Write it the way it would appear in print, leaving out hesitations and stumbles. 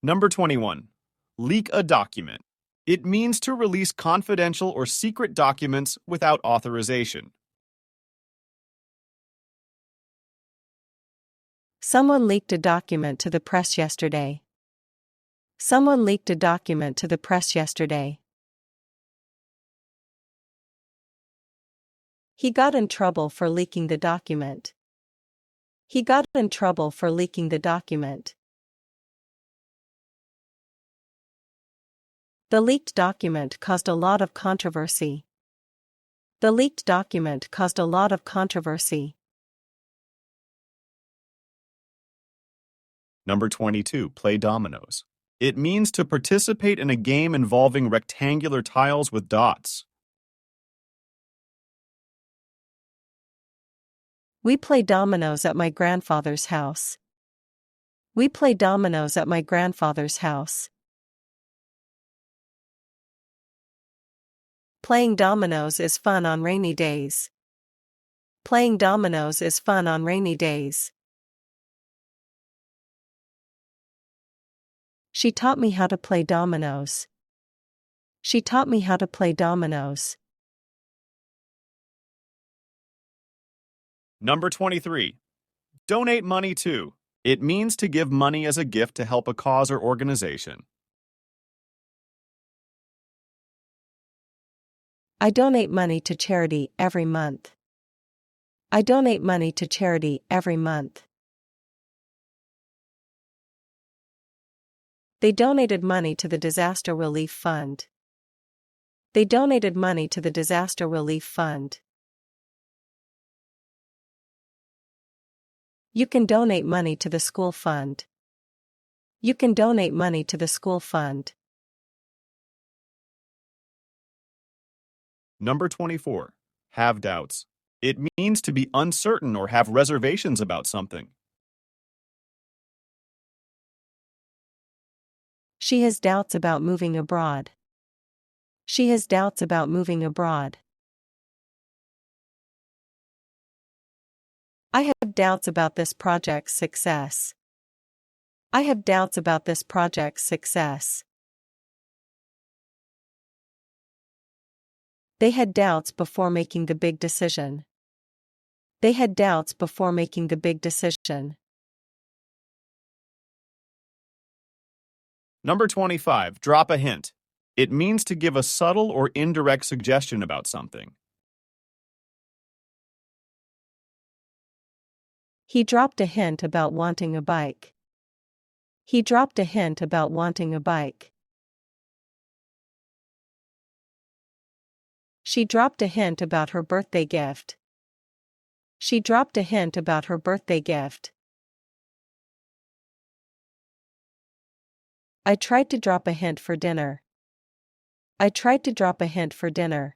Number 21. Leak a document. It means to release confidential or secret documents without authorization. Someone leaked a document to the press yesterday. Someone leaked a document to the press yesterday. He got in trouble for leaking the document. He got in trouble for leaking the document. The leaked document caused a lot of controversy. The leaked document caused a lot of controversy. Number 22. Play dominoes. It means to participate in a game involving rectangular tiles with dots. We play dominoes at my grandfather's house. We play dominoes at my grandfather's house. Playing dominoes is fun on rainy days. Playing dominoes is fun on rainy days. She taught me how to play dominoes. She taught me how to play dominoes. Number 23. Donate money to. It means to give money as a gift to help a cause or organization. I donate money to charity every month. I donate money to charity every month. They donated money to the disaster relief fund. They donated money to the disaster relief fund. You can donate money to the school fund. You can donate money to the school fund. Number 24. Have doubts. It means to be uncertain or have reservations about something. She has doubts about moving abroad. She has doubts about moving abroad. I have doubts about this project's success. I have doubts about this project's success. They had doubts before making the big decision. They had doubts before making the big decision. Number 25. Drop a hint. It means to give a subtle or indirect suggestion about something. He dropped a hint about wanting a bike. He dropped a hint about wanting a bike. She dropped a hint about her birthday gift. She dropped a hint about her birthday gift. I tried to drop a hint for dinner. I tried to drop a hint for dinner.